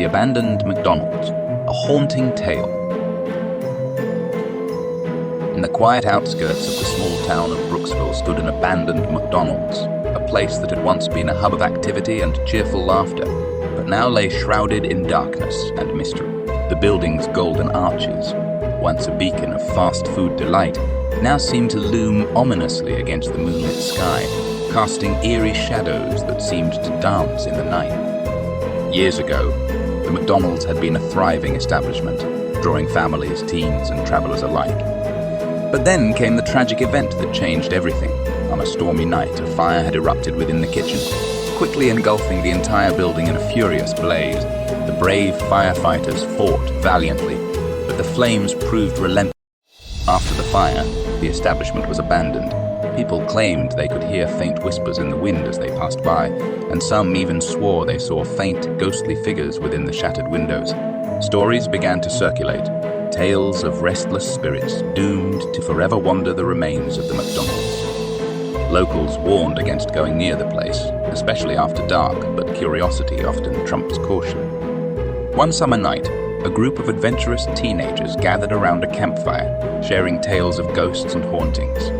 The abandoned McDonald's, a haunting tale. In the quiet outskirts of the small town of Brooksville stood an abandoned McDonald's, a place that had once been a hub of activity and cheerful laughter, but now lay shrouded in darkness and mystery. The building's golden arches, once a beacon of fast food delight, now seemed to loom ominously against the moonlit sky, casting eerie shadows that seemed to dance in the night. Years ago, the McDonald's had been a thriving establishment, drawing families, teens, and travelers alike. But then came the tragic event that changed everything. On a stormy night, a fire had erupted within the kitchen, quickly engulfing the entire building in a furious blaze. The brave firefighters fought valiantly, but the flames proved relentless. After the fire, the establishment was abandoned. People claimed they could hear faint whispers in the wind as they passed by, and some even swore they saw faint, ghostly figures within the shattered windows. Stories began to circulate, tales of restless spirits doomed to forever wander the remains of the McDonald's. Locals warned against going near the place, especially after dark, but curiosity often trumps caution. One summer night, a group of adventurous teenagers gathered around a campfire, sharing tales of ghosts and hauntings.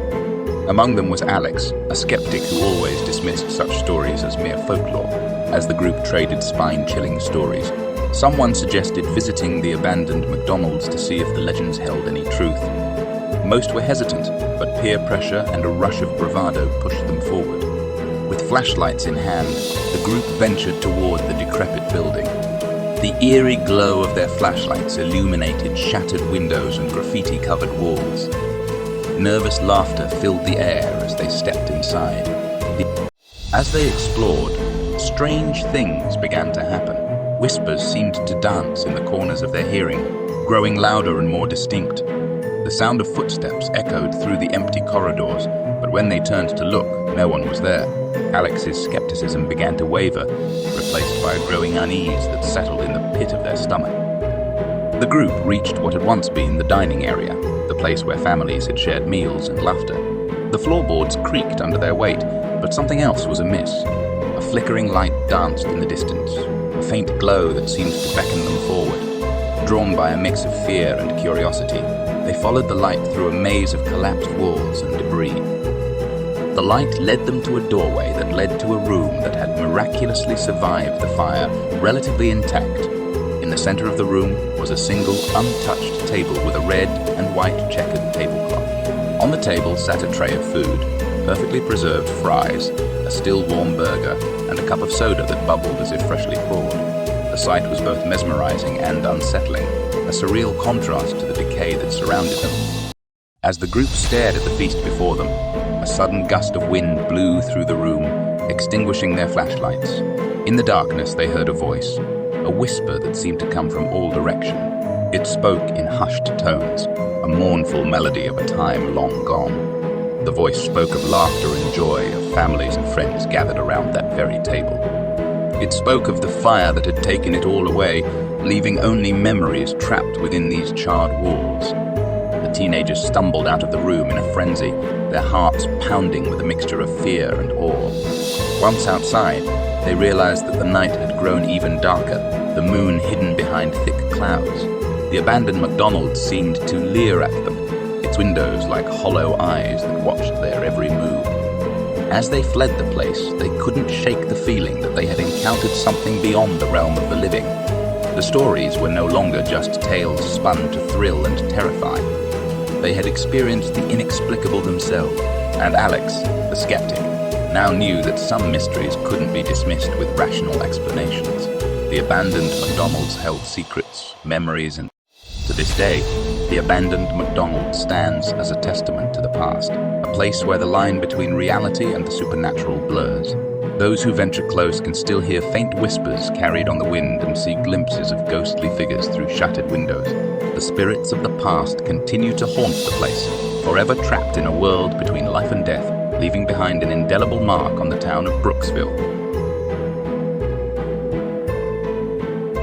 Among them was Alex, a skeptic who always dismissed such stories as mere folklore. As the group traded spine-chilling stories, someone suggested visiting the abandoned McDonald's to see if the legends held any truth. Most were hesitant, but peer pressure and a rush of bravado pushed them forward. With flashlights in hand, the group ventured toward the decrepit building. The eerie glow of their flashlights illuminated shattered windows and graffiti-covered walls. Nervous laughter filled the air as they stepped inside. As they explored, strange things began to happen. Whispers seemed to dance in the corners of their hearing, growing louder and more distinct. The sound of footsteps echoed through the empty corridors, but when they turned to look, no one was there. Alex's skepticism began to waver, replaced by a growing unease that settled in the pit of their stomach. The group reached what had once been the dining area, the place where families had shared meals and laughter. The floorboards creaked under their weight, but something else was amiss. A flickering light danced in the distance, a faint glow that seemed to beckon them forward. Drawn by a mix of fear and curiosity, they followed the light through a maze of collapsed walls and debris. The light led them to a doorway that led to a room that had miraculously survived the fire, relatively intact. In the center of the room was a single, untouched table with a red and white checkered tablecloth. On the table sat a tray of food, perfectly preserved fries, a still warm burger, and a cup of soda that bubbled as if freshly poured. The sight was both mesmerizing and unsettling, a surreal contrast to the decay that surrounded them. As the group stared at the feast before them, a sudden gust of wind blew through the room, extinguishing their flashlights. In the darkness, they heard a voice, a whisper that seemed to come from all direction. It spoke in hushed tones, a mournful melody of a time long gone. The voice spoke of laughter and joy, of families and friends gathered around that very table. It spoke of the fire that had taken it all away, leaving only memories trapped within these charred walls. The teenagers stumbled out of the room in a frenzy, their hearts pounding with a mixture of fear and awe. Once outside, they realized that the night had grown even darker, the moon hidden behind thick clouds. The abandoned McDonald's seemed to leer at them, its windows like hollow eyes that watched their every move. As they fled the place, they couldn't shake the feeling that they had encountered something beyond the realm of the living. The stories were no longer just tales spun to thrill and terrify. They had experienced the inexplicable themselves, and Alex, the skeptic, now knew that some mysteries couldn't be dismissed with rational explanations. The abandoned McDonald's held secrets, memories, and to this day, the abandoned McDonald's stands as a testament to the past, a place where the line between reality and the supernatural blurs. Those who venture close can still hear faint whispers carried on the wind and see glimpses of ghostly figures through shattered windows. The spirits of the past continue to haunt the place, forever trapped in a world between life and death, leaving behind an indelible mark on the town of Brooksville.